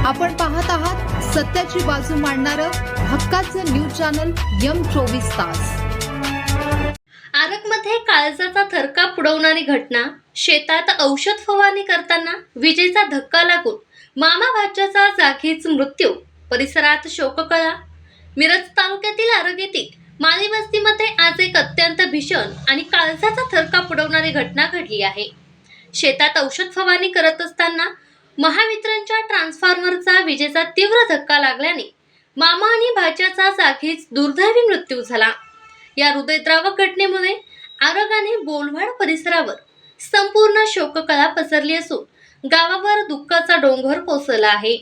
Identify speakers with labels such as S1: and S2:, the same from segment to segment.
S1: आपण पाहत आहात सत्याची बाजू मांडणारं हक्काचं न्यूज चॅनल M24 तास।
S2: आरगमध्ये काळजाचा थरका पुडवणारी घटना। शेतात औषध फवारणी करताना विजेचा धक्का लागून मामा भाच्याचा जागीच मृत्यू। परिसरात शोककळा। मिरज तालुक्यातील आरग येथील माली वस्तीमध्ये आज एक अत्यंत भीषण आणि काळजाचा थरका पुडवणारी घटना घडली आहे। शेतात औषध फवारणी करत असताना महावितरणच्या ट्रान्सफॉर्मरचा विजेचा तीव्र धक्का लागल्याने मामा आणि भाच्याचा जागीच दुर्दैवी मृत्यू झाला। या हृदयद्रावक घटनेमुळे आरग आणि बोलवाड परिसरावर संपूर्ण शोककळा पसरली असून गावावर दुःखाचा डोंगर कोसळला आहे।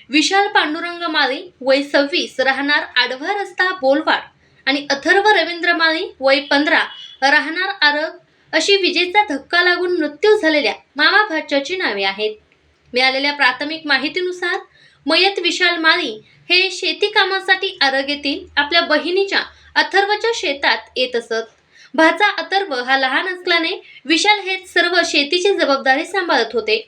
S2: विशाल पांडुरंग माळी वय 26 राहणार आडवा रस्ता बोलवाड आणि अथर्व रवींद्र माळी वय 15 राहणार आरग अशी विजेचा धक्का लागून मृत्यू झालेल्या मामा भाच्याची नावे आहेत। मिळालेल्या प्राथमिक माहितीनुसार मयत विशाल माळी हे शेती कामासाठी आरग येथील आपल्या बहिणीच्या अथर्वच्या शेतात येत असत। भाचा अथर्व हा लहान असल्याने विशाल हेच सर्व शेतीची जबाबदारी सांभाळत होते।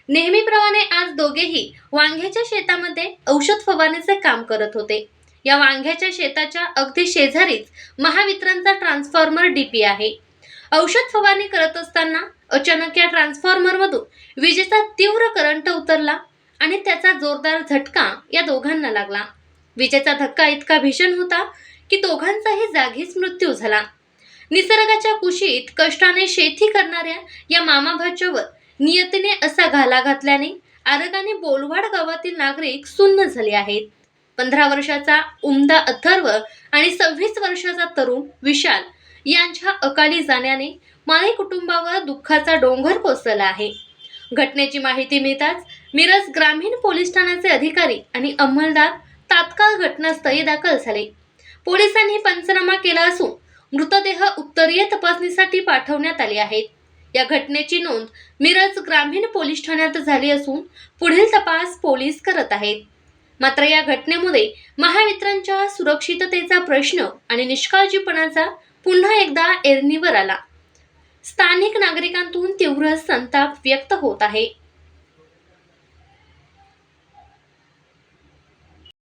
S2: नेहमीप्रमाणे आज दोघेही वांग्याच्या शेतामध्ये औषध फवारणीचे काम करत होते। या वांग्याच्या शेताच्या अगदी शेजारीच महावितरणचा ट्रान्सफॉर्मर डीपी आहे। औषध फवारणी करत असताना अचानक या ट्रान्सफॉर्मरमधून विजेचा तीव्र करंट उतरला आणि त्याचा जोरदार झटका या दोघांना लागला। विजेचा धक्का इतका भीषण होता की दोघांचाही जागीच मृत्यू झाला। निसर्गाच्या कुशीत कष्टाने शेती करणाऱ्या या मामा भाच्यावर नियतीने असा घाला घातल्याने आरग आणि बोलवाड गावातील नागरिक सुन्न झाले आहेत। 15 वर्षाचा उमदा अथर्व आणि 26 वर्षाचा तरुण विशाल यांच्या अकाली जाण्याने माळी कुटुंबावर दुःखाचा डोंगर कोसळला आहे। घटनेची माहिती मिळताच मिरज ग्रामीण पोलीस ठाण्याचे अधिकारी आणि अंमलदार तात्काळ घटनास्थळी दाखल झाले। पोलिसांनी पंचनामा केला असून मृतदेह उत्तरीय तपासणीसाठी पाठवण्यात आले आहेत। या घटनेची नोंद मिरज ग्रामीण पोलीस ठाण्यात झाली असून पुढील तपास पोलीस करत आहेत। मात्र या घटनेमुळे महावितरणच्या सुरक्षिततेचा प्रश्न आणि निष्काळजीपणाचा पुन्हा एकदा ऐरणीवर आला। स्थानिक नागरिकांतून तीव्र संताप व्यक्त होत आहे।